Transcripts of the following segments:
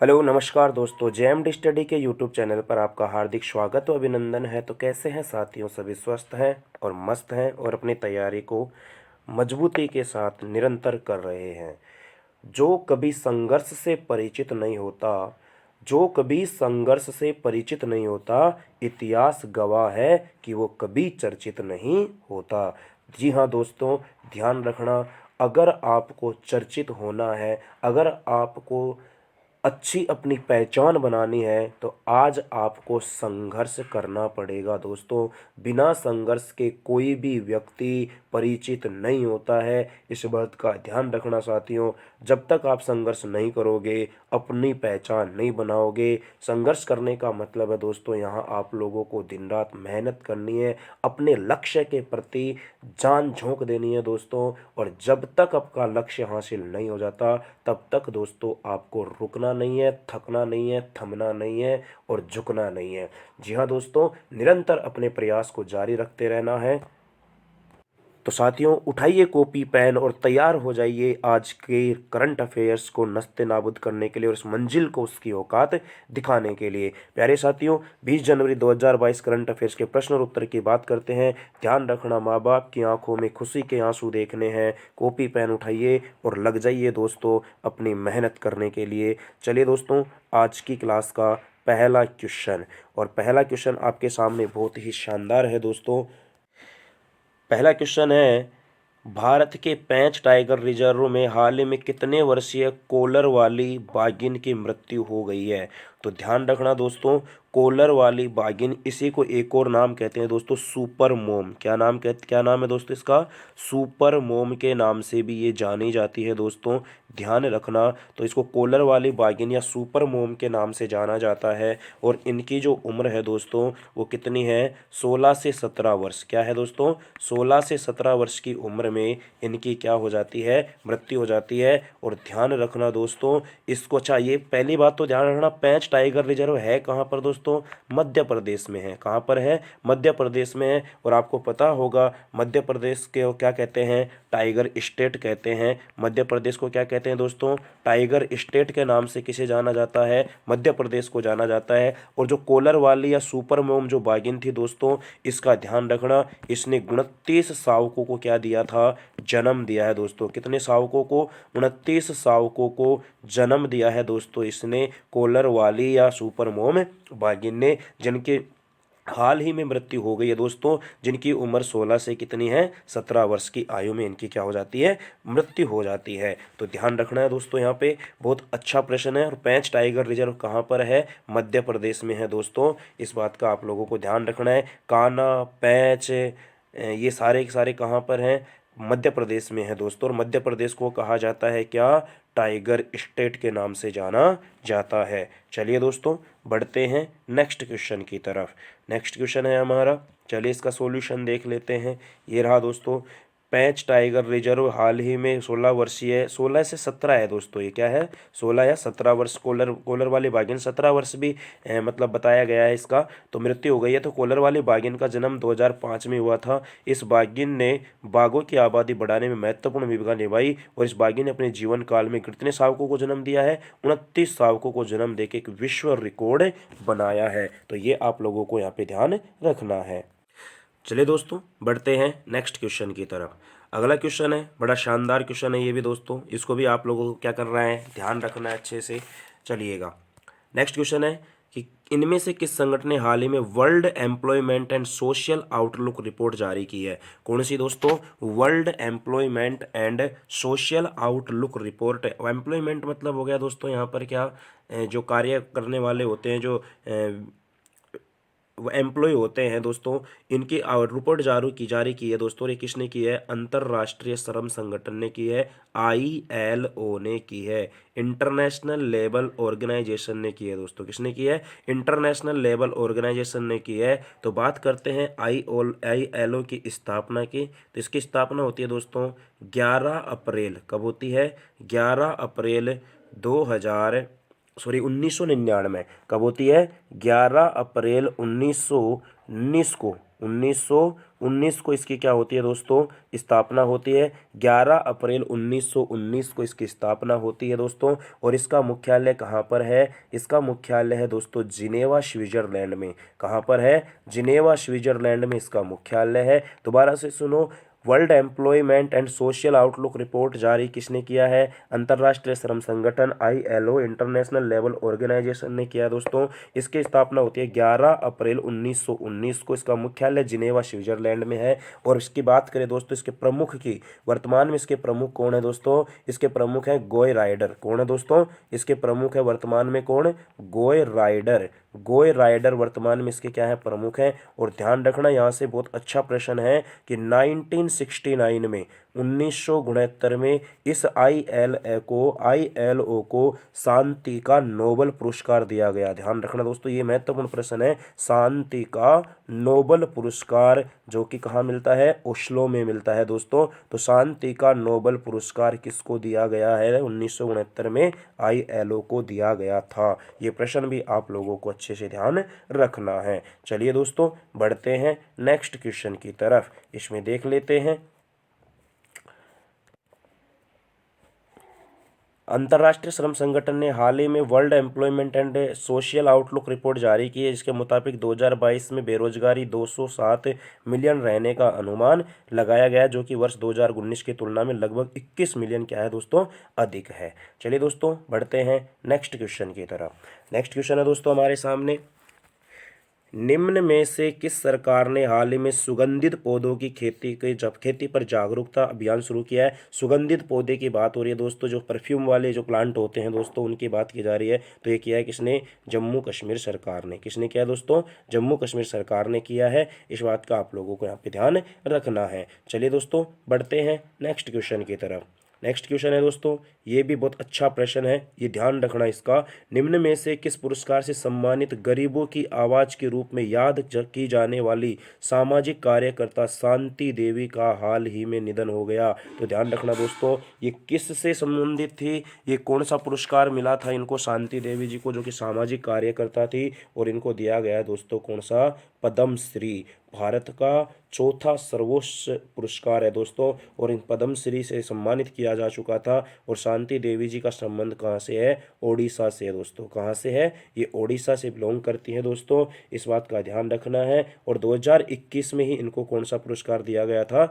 Hello नमस्कार दोस्तों, JMD study के यूट्यूब चैनल पर आपका हार्दिक स्वागत और अभिनंदन है। तो कैसे हैं साथियों? सभी स्वस्थ हैं और मस्त हैं और अपनी तैयारी को मजबूती के साथ निरंतर कर रहे हैं। जो कभी संघर्ष से परिचित नहीं होता, जो कभी संघर्ष से परिचित नहीं होता, इतिहास गवाह है कि वो कभी चर्चित नहीं होता। जी हाँ दोस्तों, ध्यान रखना, अगर आपको चर्चित होना है, अगर आपको अच्छी अपनी पहचान बनानी है तो आज आपको संघर्ष करना पड़ेगा दोस्तों। बिना संघर्ष के कोई भी व्यक्ति परिचित नहीं होता है। इस बात का ध्यान रखना साथियों। जब तक आप संघर्ष नहीं करोगे, अपनी पहचान नहीं बनाओगे। संघर्ष करने का मतलब है दोस्तों, यहाँ आप लोगों को दिन रात मेहनत करनी है, अपने लक्ष्य के प्रति जान झोंक देनी है दोस्तों। और जब तक आपका लक्ष्य हासिल नहीं हो जाता, तब तक दोस्तों आपको रुकना नहीं है, थकना नहीं है, थमना नहीं है और झुकना नहीं है। जी हाँ दोस्तों, निरंतर अपने प्रयास को जारी रखते रहना है। तो साथियों, उठाइए कॉपी पेन और तैयार हो जाइए आज के करंट अफेयर्स को नस्ते नाबूद करने के लिए और उस मंजिल को उसकी औकात दिखाने के लिए। प्यारे साथियों, 20 जनवरी 2022 करंट अफेयर्स के प्रश्न और उत्तर की बात करते हैं। ध्यान रखना, माँ बाप की आंखों में खुशी के आंसू देखने हैं। कॉपी पेन उठाइए और लग जाइए दोस्तों अपनी मेहनत करने के लिए। चलिए दोस्तों, आज की क्लास का पहला क्वेश्चन, और पहला क्वेश्चन आपके सामने बहुत ही शानदार है दोस्तों। पहला क्वेश्चन है, भारत के 5 टाइगर रिजर्व में हाल ही में कितने वर्षीय कोलर वाली बाघिन की मृत्यु हो गई है? तो ध्यान रखना दोस्तों, कोलर वाली बाघिन, इसी को एक और नाम कहते हैं दोस्तों, सुपर मोम। क्या नाम है दोस्तों इसका? सुपर मोम के नाम से भी ये जानी जाती है दोस्तों। ध्यान रखना, तो इसको कोलर वाली बाघिन या सुपर मोम के नाम से जाना जाता है। और इनकी जो उम्र है दोस्तों, वो कितनी है? 16 से 17 वर्ष। क्या है दोस्तों? 16 से 17 वर्ष की उम्र में इनकी क्या हो जाती है? मृत्यु हो जाती है। और ध्यान रखना दोस्तों, इसको चाहिए, पहली बात तो ध्यान रखना, 5 टाइगर रिजर्व है कहाँ पर दोस्तों? मध्य प्रदेश में है। कहाँ पर है? मध्य प्रदेश में है। और आपको पता होगा मध्य प्रदेश के क्या कहते हैं? टाइगर स्टेट कहते हैं। मध्य प्रदेश को क्या कहते हैं दोस्तों? टाइगर स्टेट के नाम से किसे जाना जाता है? मध्य प्रदेश को जाना जाता है। और जो कोलर वाली या सुपर मोम जो बाघिन थी दोस्तों, इसका ध्यान रखना, इसने 29 शावकों को क्या दिया था? जन्म दिया है दोस्तों। कितने शावकों को? 29 शावकों को जन्म दिया है दोस्तों इसने, कोलर वाली या सुपर मोम बाघिन ने, जिनके हाल ही में मृत्यु हो गई है दोस्तों, जिनकी उम्र 16 से कितनी है? 17 वर्ष की आयु में इनकी क्या हो जाती है? मृत्यु हो जाती है। तो ध्यान रखना है दोस्तों, यहाँ पे बहुत अच्छा प्रश्न है। और 5 टाइगर रिजर्व कहाँ पर है? मध्य प्रदेश में है दोस्तों। इस बात का आप लोगों को ध्यान रखना है। कान्हा, पैंच, ये सारे के सारे कहाँ पर हैं? मध्य प्रदेश में है दोस्तों। और मध्य प्रदेश को कहा जाता है क्या? टाइगर स्टेट के नाम से जाना जाता है। चलिए दोस्तों, बढ़ते हैं नेक्स्ट क्वेश्चन की तरफ। नेक्स्ट क्वेश्चन है हमारा, चलिए इसका सॉल्यूशन देख लेते हैं। ये रहा दोस्तों, 5 टाइगर रिजर्व हाल ही में 16 वर्षीय, 16 से 17 है दोस्तों। ये क्या है? 16 या 17 वर्ष। कोलर वाली बाघिन 17 वर्ष भी मतलब बताया गया है इसका, तो मृत्यु हो गई है। तो कोलर वाली बाघिन का जन्म 2005 में हुआ था। इस बाघिन ने बाघों की आबादी बढ़ाने में महत्वपूर्ण भूमिका निभाई। और इस बाघिन ने अपने जीवन काल में कितने शावकों को जन्म दिया है? 29 शावकों को जन्म देके एक विश्व रिकॉर्ड बनाया है। तो ये आप लोगों को यहाँ पे ध्यान रखना है। चलिए दोस्तों, बढ़ते हैं नेक्स्ट क्वेश्चन की तरफ। अगला क्वेश्चन है, बड़ा शानदार क्वेश्चन है ये भी दोस्तों। इसको भी आप लोगों को क्या करना है? ध्यान रखना है अच्छे से। चलिएगा, नेक्स्ट क्वेश्चन है कि इनमें से किस संगठन ने हाल ही में world employment and social outlook report जारी की है? कौन सी दोस्तों? World employment and social outlook report. Employment मतलब हो गया दोस्तों यहाँ पर क्या, जो कार्य करने वाले होते हैं, जो वो एम्प्लॉय होते हैं दोस्तों, इनकी रिपोर्ट जारी की है दोस्तों। ये किसने की है? अंतर्राष्ट्रीय श्रम संगठन ने की है, ILO ने की है, इंटरनेशनल लेबर ऑर्गेनाइजेशन ने की है दोस्तों। किसने की है? इंटरनेशनल लेबर ऑर्गेनाइजेशन ने की है। तो बात करते हैं ILO की स्थापना की। तो इसकी स्थापना होती है दोस्तों 11 अप्रैल, कब होती है? 11 अप्रैल 1999। कब होती है? 11 अप्रैल 1919 को 1919 को इसकी क्या होती है दोस्तों, स्थापना होती है। 11 अप्रैल 1919 को इसकी स्थापना होती है दोस्तों। और इसका मुख्यालय कहाँ पर है, इसका मुख्यालय है दोस्तों जिनेवा स्विट्जरलैंड में। कहाँ पर है, जिनेवा स्विट्जरलैंड में इसका मुख्यालय है। दोबारा से सुनो, world employment and social outlook report जारी किसने किया है, अंतर्राष्ट्रीय श्रम संगठन ILO, इंटरनेशनल लेबर ऑर्गेनाइजेशन ने किया दोस्तों। इसकी स्थापना होती है 11 अप्रैल 1919 को। इसका मुख्यालय जिनेवा स्विट्जरलैंड में है। और इसकी बात करें दोस्तों इसके प्रमुख की, वर्तमान में इसके प्रमुख कौन है दोस्तों, इसके प्रमुख हैं गोय राइडर। कौन है दोस्तों, इसके प्रमुख है वर्तमान में कौन, गोय राइडर। गोय राइडर वर्तमान में इसके क्या है, प्रमुख हैं। और ध्यान रखना यहाँ से बहुत अच्छा प्रश्न है कि 1969 में 1969 में इस ILO को शांति का नोबेल पुरस्कार दिया गया। ध्यान रखना दोस्तों, ये महत्वपूर्ण प्रश्न है। शांति का नोबेल पुरस्कार जो कि कहाँ मिलता है, ओस्लो में मिलता है दोस्तों। तो शांति का नोबेल पुरस्कार किसको दिया गया है, 1969 में ILO को दिया गया था। ये प्रश्न भी आप लोगों को अच्छे से ध्यान रखना है। चलिए दोस्तों बढ़ते हैं नेक्स्ट क्वेश्चन की तरफ। इसमें देख लेते हैं, अंतर्राष्ट्रीय श्रम संगठन ने हाल ही में world employment and social outlook report जारी की है। इसके मुताबिक 2022 में बेरोजगारी 207 मिलियन रहने का अनुमान लगाया गया, जो कि वर्ष 2019 की तुलना में लगभग 21 मिलियन क्या है दोस्तों, अधिक है। चलिए दोस्तों बढ़ते हैं नेक्स्ट क्वेश्चन की तरफ। नेक्स्ट क्वेश्चन है दोस्तों हमारे सामने, निम्न में से किस सरकार ने हाल ही में सुगंधित पौधों की खेती पर जागरूकता अभियान शुरू किया है। सुगंधित पौधे की बात हो रही है दोस्तों, जो परफ्यूम वाले जो प्लांट होते हैं दोस्तों, उनकी बात की जा रही है। तो ये किया है किसने, जम्मू कश्मीर सरकार ने। किसने किया है दोस्तों, जम्मू कश्मीर सरकार ने किया है। इस बात का आप लोगों को यहाँ पे ध्यान रखना है। चलिए दोस्तों बढ़ते हैं नेक्स्ट क्वेश्चन की तरफ। नेक्स्ट क्वेश्चन है दोस्तों, ये भी बहुत अच्छा प्रश्न है, ये ध्यान रखना इसका। निम्न में से किस पुरस्कार से सम्मानित गरीबों की आवाज के रूप में याद की जाने वाली सामाजिक कार्यकर्ता शांति देवी का हाल ही में निधन हो गया। तो ध्यान रखना दोस्तों, ये किस से संबंधित थी, ये कौन सा पुरस्कार मिला था इनको, शांति देवी जी को, जो कि सामाजिक कार्यकर्ता थी। और इनको दिया गया है दोस्तों कौन सा, पद्म श्री। भारत का चौथा सर्वोच्च पुरस्कार है दोस्तों। और इन पद्म श्री से सम्मानित किया जा चुका था। और शांति देवी जी का संबंध कहाँ से है, ओडिशा से है दोस्तों। कहाँ से है, ये ओडिशा से बिलोंग करती हैं दोस्तों। इस बात का ध्यान रखना है। और 2021 में ही इनको कौन सा पुरस्कार दिया गया था,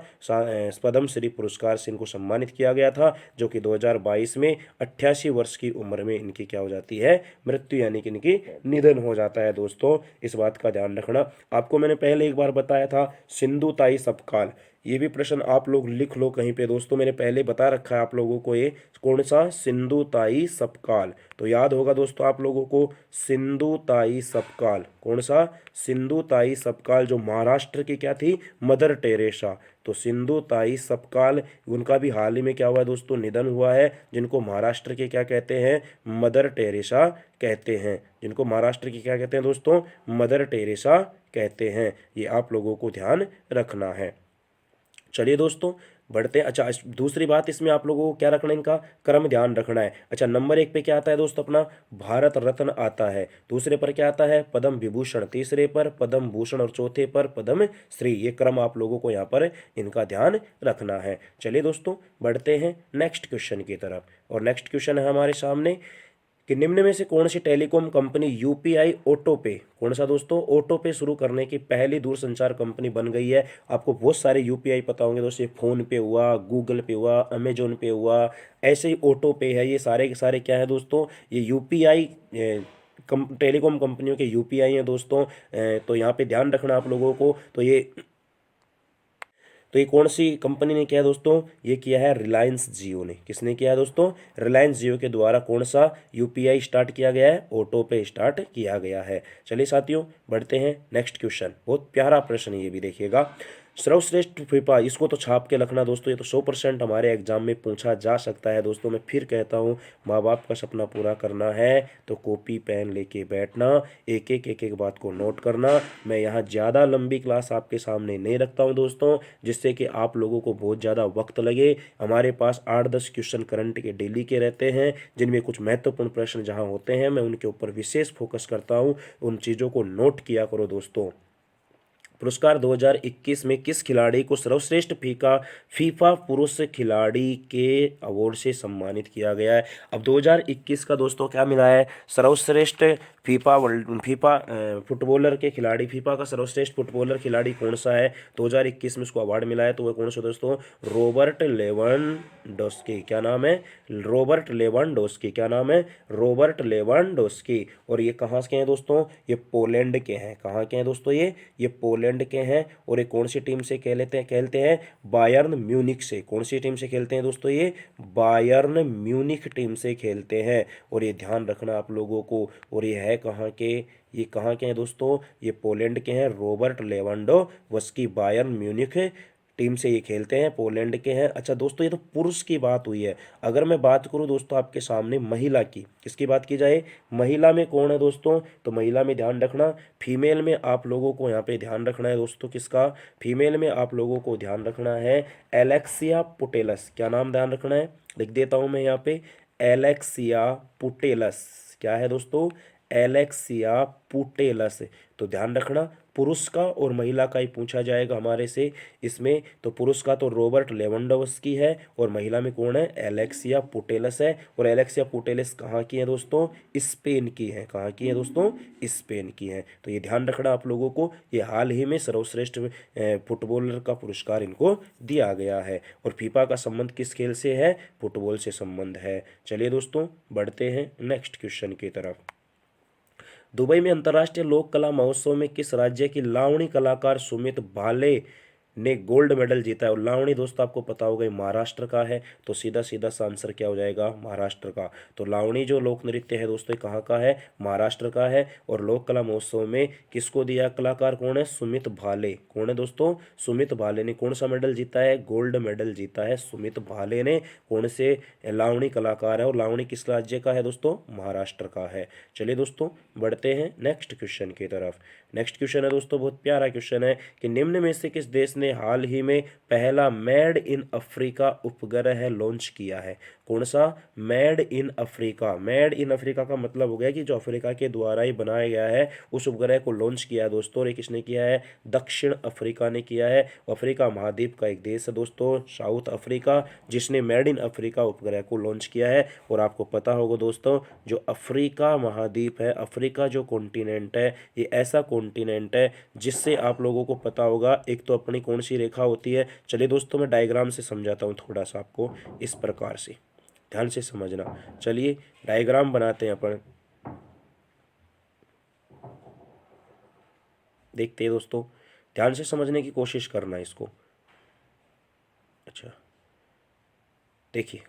पद्म श्री पुरस्कार से इनको सम्मानित किया गया था, जो कि 2022 में 88 वर्ष की उम्र में इनकी क्या हो जाती है, मृत्यु, यानी कि इनकी निधन हो जाता है दोस्तों। इस बात का ध्यान रखना। आपको मैंने पहले एक बार बताया था सिंधु ताई सपकाल, ये भी प्रश्न आप लोग लिख लो कहीं पे दोस्तों, मैंने पहले बता रखा है आप लोगों को। ये कौन सा, सिंधु ताई सपकाल। तो याद होगा दोस्तों आप लोगों को, सिंधु ताई सपकाल। कौन सा, सिंधु ताई सपकाल, जो महाराष्ट्र की क्या थी, मदर टेरेसा। तो सिंधु ताई सपकाल, उनका भी हाल ही में क्या हुआ है दोस्तों, निधन हुआ है। जिनको महाराष्ट्र के क्या कहते हैं, मदर टेरेसा कहते हैं। जिनको महाराष्ट्र की क्या कहते हैं दोस्तों, मदर टेरेसा कहते हैं। ये आप लोगों को ध्यान रखना है। चलिए दोस्तों बढ़ते हैं। अच्छा, दूसरी बात इसमें आप लोगों को क्या रखना है, इनका क्रम ध्यान रखना है। अच्छा, नंबर 1 पे क्या आता है दोस्तों, अपना भारत रत्न आता है। दूसरे पर क्या आता है, पद्म विभूषण। तीसरे पर पद्म भूषण और चौथे पर पद्म श्री। ये क्रम आप लोगों को यहाँ पर इनका ध्यान रखना है। चलिए दोस्तों बढ़ते हैं नेक्स्ट क्वेश्चन की तरफ। और नेक्स्ट क्वेश्चन है हमारे सामने कि निम्न में से कौन सी टेलीकॉम कंपनी UPI ऑटो पे, कौन सा दोस्तों, ऑटो पे शुरू करने की पहली दूरसंचार कंपनी बन गई है। आपको बहुत सारे UPI पता होंगे दोस्तों, फोन पे हुआ, गूगल पे हुआ, अमेजोन पे हुआ, ऐसे ही ऑटो पे है। ये सारे के सारे क्या है दोस्तों, ये UPI टेलीकॉम कंपनियों के UPI हैं दोस्तों। तो यहाँ पे ध्यान रखना आप लोगों को। तो ये कौन सी कंपनी ने किया है दोस्तों, ये किया है रिलायंस जियो ने। किसने किया है दोस्तों, रिलायंस जियो के द्वारा कौन सा UPI स्टार्ट किया गया है, ऑटो पे स्टार्ट किया गया है। चलिए साथियों बढ़ते हैं नेक्स्ट क्वेश्चन। बहुत प्यारा प्रश्न ये भी देखिएगा, सर्वश्रेष्ठ फीफा, इसको तो छाप के रखना दोस्तों, ये तो 100% हमारे एग्जाम में पूछा जा सकता है दोस्तों। मैं फिर कहता हूँ, माँ बाप का सपना पूरा करना है तो कॉपी पेन लेके बैठना, एक एक बात को नोट करना। मैं यहाँ ज़्यादा लंबी क्लास आपके सामने नहीं रखता हूँ दोस्तों, जिससे कि आप लोगों को बहुत ज़्यादा वक्त लगे। हमारे पास 8-10 क्वेश्चन करंट के डेली के रहते हैं, जिनमें कुछ महत्वपूर्ण प्रश्न जहाँ होते हैं मैं उनके ऊपर विशेष फोकस करता हूँ। उन चीज़ों को नोट किया करो दोस्तों। पुरस्कार 2021 में किस खिलाड़ी को सर्वश्रेष्ठ फीफा पुरुष खिलाड़ी के अवार्ड से सम्मानित किया गया है। अब 2021 का दोस्तों क्या मिला है, सर्वश्रेष्ठ फीफा फुटबॉलर के खिलाड़ी, फीफा का सर्वश्रेष्ठ फुटबॉलर खिलाड़ी कौन सा है 2021 में उसको अवार्ड मिला है, तो वह कौन सा दोस्तों, रॉबर्ट लेवेंडोस्की। क्या नाम है, रॉबर्ट लेवेंडोस्की। क्या नाम है, रॉबर्ट लेवेंडोस्की। और ये कहाँ के हैं दोस्तों, ये पोलैंड के हैं। कहाँ के हैं दोस्तों, ये पोलैंड के हैं। और ये कौन सी टीम से खेलते हैं, बायर्न म्यूनिख से। कौन सी टीम से खेलते हैं दोस्तों, ये बायर्न म्यूनिख टीम से खेलते हैं। और ये ध्यान रखना आप लोगों को। और ये है कहाँ के, ये कहाँ के हैं दोस्तों, ये पोलैंड के हैं। Robert Lewandowski Bayern Munich team से ये खेलते हैं, पोलैंड के हैं। अच्छा दोस्तों, ये तो पुरुष की बात हुई है। अगर मैं बात करूं दोस्तों आपके सामने महिला की, किसकी बात की जाए, महिला में कौन है दोस्तों, तो महिला में ध्यान रखना, फीमेल में आप लोगों को यहाँ पे ध्यान रखना है दोस्तों, किसका, फीमेल में आप लोगों को ध्यान रखना है एलेक्सिया पुटेलस। क्या नाम ध्यान रखना है, लिख देता हूँ मैं यहाँ पे, एलेक्सिया पुटेलस। क्या है दोस्तों, एलेक्सिया पुटेलस। तो ध्यान रखना, पुरुष का और महिला का ही पूछा जाएगा हमारे से इसमें। तो पुरुष का तो रॉबर्ट लेवेंडोव्स्की है और महिला में कौन है, एलेक्सिया पुटेलस है। और एलेक्सिया पुटेलस कहाँ की है दोस्तों, स्पेन की है। कहाँ की है दोस्तों, स्पेन की है। तो ये ध्यान रखना आप लोगों को, ये हाल ही में सर्वश्रेष्ठ फुटबॉलर का पुरस्कार इनको दिया गया है। और फीफा का संबंध किस खेल से है, फुटबॉल से संबंध है। चलिए दोस्तों बढ़ते हैं नेक्स्ट क्वेश्चन की तरफ। दुबई में अंतर्राष्ट्रीय लोक कला महोत्सव में किस राज्य की लावणी कलाकार सुमित भाले ने गोल्ड मेडल जीता है। और लावणी दोस्तों आपको पता होगा महाराष्ट्र का है, तो सीधा सीधा सा आंसर क्या हो जाएगा, महाराष्ट्र का। तो लावणी जो लोक नृत्य है दोस्तों कहाँ का है, महाराष्ट्र का है। और लोक कला महोत्सव में किसको दिया, कलाकार कौन है, सुमित भाले। कौन है दोस्तों, सुमित भाले ने कौन सा मेडल जीता है, गोल्ड मेडल जीता है सुमित भाले ने। कौन से, लावणी कलाकार है। और लावणी किस राज्य का है दोस्तों, महाराष्ट्र का है। चलिए दोस्तों बढ़ते हैं नेक्स्ट क्वेश्चन की तरफ। नेक्स्ट क्वेश्चन है दोस्तों बहुत प्यारा क्वेश्चन है कि निम्न में से किस देश ने हाल ही में पहला मेड इन अफ्रीका उपग्रह लॉन्च किया है। कौन सा, made in Africa. Made in Africa का मतलब हो गया कि जो अफ्रीका के द्वारा ही बनाया गया है उस उपग्रह को लॉन्च किया है दोस्तों। और ये किसने किया है, दक्षिण अफ्रीका ने किया है। अफ्रीका महाद्वीप का एक देश है दोस्तों साउथ अफ्रीका, जिसने मेड इन अफ्रीका उपग्रह को लॉन्च किया है। और आपको पता होगा दोस्तों, जो अफ्रीका महाद्वीप है, अफ्रीका जो कॉन्टिनेंट है, ये ऐसा कॉन्टिनेंट है जिससे आप लोगों को पता होगा एक तो अपनी कौन सी रेखा होती है। चलिए दोस्तों मैं डायग्राम से समझाता हूँ थोड़ा सा आपको, इस प्रकार से ध्यान से समझना। चलिए डायग्राम बनाते हैं अपन, देखते हैं दोस्तों, ध्यान से समझने की कोशिश करना इसको। अच्छा देखिए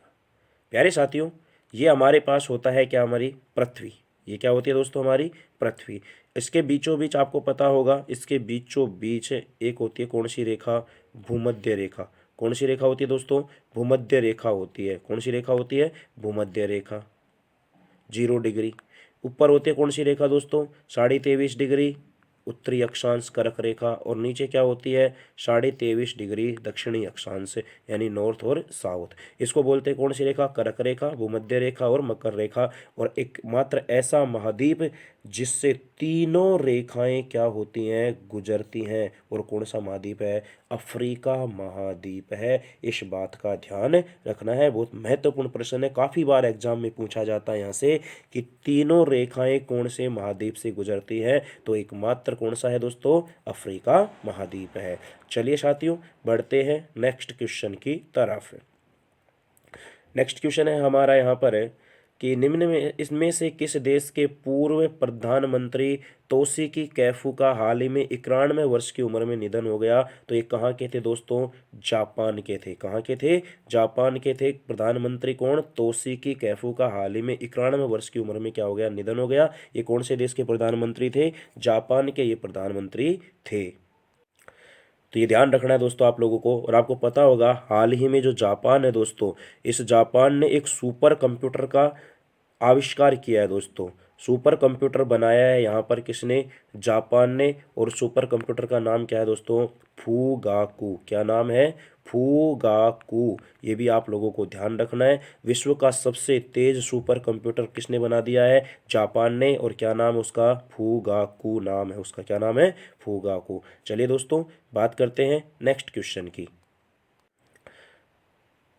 प्यारे साथियों, ये हमारे पास होता है क्या, हमारी पृथ्वी। ये क्या होती है दोस्तों, हमारी पृथ्वी। इसके बीचों बीच आपको पता होगा, इसके बीचों बीच एक होती है कौन सी रेखा, भूमध्य रेखा। कौन सी रेखा होती है दोस्तों, भूमध्य रेखा होती है। कौन सी रेखा होती है, भूमध्य रेखा, 0 डिग्री। ऊपर होती है कौन सी रेखा दोस्तों, 23.5 डिग्री उत्तरी अक्षांश कर्क रेखा। और नीचे क्या होती है, 23.5 डिग्री दक्षिणी अक्षांश यानी नॉर्थ और साउथ। इसको बोलते हैं कौन सी रेखा, कर्क रेखा, भूमध्य रेखा और मकर रेखा। और एकमात्र ऐसा महाद्वीप जिससे तीनों रेखाएं क्या होती हैं, गुजरती हैं। और कौन सा महाद्वीप है, अफ्रीका महाद्वीप है। इस बात का ध्यान रखना है, बहुत महत्वपूर्ण प्रश्न है, काफ़ी बार एग्जाम में पूछा जाता है यहाँ से कि तीनों रेखाएं कौन से महाद्वीप से गुजरती हैं। तो एकमात्र कौन सा है दोस्तों, अफ्रीका महाद्वीप है। चलिए साथियों बढ़ते हैं नेक्स्ट क्वेश्चन की तरफ। नेक्स्ट क्वेश्चन है हमारा यहाँ पर है कि निम्न में इसमें से किस देश के पूर्व प्रधानमंत्री तोशिकी कैफू का हाल ही में 91 वर्ष की उम्र में निधन हो गया। तो ये कहाँ के थे दोस्तों, जापान के थे। कहाँ के थे, जापान के थे। प्रधानमंत्री कौन, तोशिकी कैफू का हाल ही में 91 वर्ष की उम्र में क्या हो गया, निधन हो गया। ये कौन से देश के प्रधानमंत्री थे, जापान के ये प्रधानमंत्री थे। तो ये ध्यान रखना है दोस्तों आप लोगों को। और आपको पता होगा हाल ही में जो जापान है दोस्तों, इस जापान ने एक सुपर कंप्यूटर का आविष्कार किया है दोस्तों। सुपर कंप्यूटर बनाया है यहाँ पर किसने, जापान ने। और सुपर कंप्यूटर का नाम क्या है दोस्तों, फूगाकू। क्या नाम है, फूगाकू, ये भी आप लोगों को ध्यान रखना है। विश्व का सबसे तेज सुपर कंप्यूटर किसने बना दिया है? जापान ने। और क्या नाम है उसका? फूगाकू नाम है उसका। क्या नाम है? फूगाकू। चलिए दोस्तों, बात करते हैं नेक्स्ट क्वेश्चन की।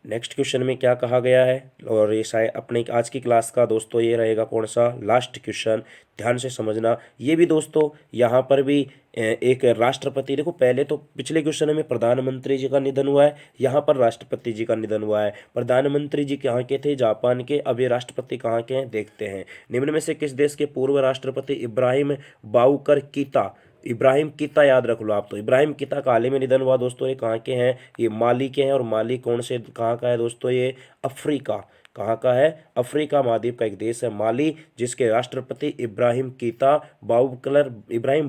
नेक्स्ट क्वेश्चन में क्या कहा गया है, और ये शायद अपने आज की क्लास का दोस्तों ये रहेगा कौन सा? Last question. ध्यान से समझना। ये भी दोस्तों यहाँ पर भी एक राष्ट्रपति, देखो पहले तो पिछले क्वेश्चन में प्रधानमंत्री जी का निधन हुआ है, यहाँ पर राष्ट्रपति जी का निधन हुआ है। प्रधानमंत्री जी कहाँ के थे? जापान के। अब ये राष्ट्रपति कहाँ के हैं देखते हैं। निम्न में से किस देश के पूर्व राष्ट्रपति इब्राहिम बाउकर कीता, इब्राहिम कीता याद रख लो आप, तो इब्राहिम कीता का हाल ही में निधन हुआ दोस्तों। ये कहाँ के हैं? ये माली के हैं। और माली कौन से कहाँ का है दोस्तों? ये अफ्रीका। कहाँ का है? अफ्रीका महाद्वीप का एक देश है माली, जिसके राष्ट्रपति इब्राहिम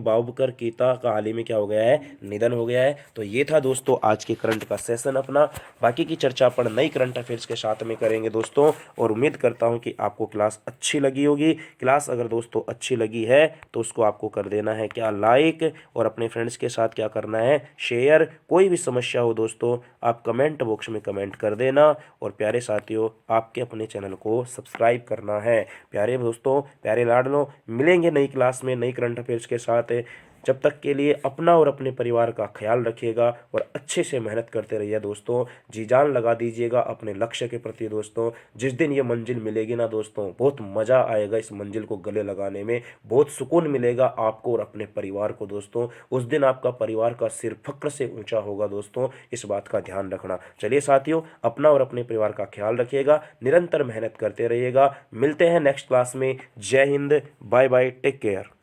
बाउबकर कीता का हाल ही में क्या हो गया है? निधन हो गया है। तो ये था दोस्तों आज के करंट का सेशन अपना। बाकी की चर्चा अपन नई करंट अफेयर्स के साथ में करेंगे दोस्तों, और उम्मीद करता हूँ कि आपको क्लास अच्छी लगी होगी। क्लास अगर दोस्तों अच्छी लगी है तो उसको आपको कर देना है क्या? लाइक, और अपने फ्रेंड्स के साथ क्या करना है? शेयर। कोई भी समस्या हो दोस्तों आप कमेंट बॉक्स में कमेंट कर देना। और प्यारे साथियों, आपके अपने चैनल को सब्सक्राइब करना है। प्यारे दोस्तों, प्यारे लाडलों, मिलेंगे नई क्लास में नई करंट अफेयर्स के साथ। जब तक के लिए अपना और अपने परिवार का ख्याल रखिएगा और अच्छे से मेहनत करते रहिए दोस्तों। जी जान लगा दीजिएगा अपने लक्ष्य के प्रति दोस्तों। जिस दिन ये मंजिल मिलेगी ना दोस्तों, बहुत मज़ा आएगा इस मंजिल को गले लगाने में, बहुत सुकून मिलेगा आपको और अपने परिवार को दोस्तों। उस दिन आपका परिवार का सिर फक्र से ऊंचा होगा दोस्तों, इस बात का ध्यान रखना। चलिए साथियों, अपना और अपने परिवार का ख्याल रखिएगा, निरंतर मेहनत करते रहिएगा। मिलते हैं नेक्स्ट क्लास में। Jai Hind, bye bye, take care.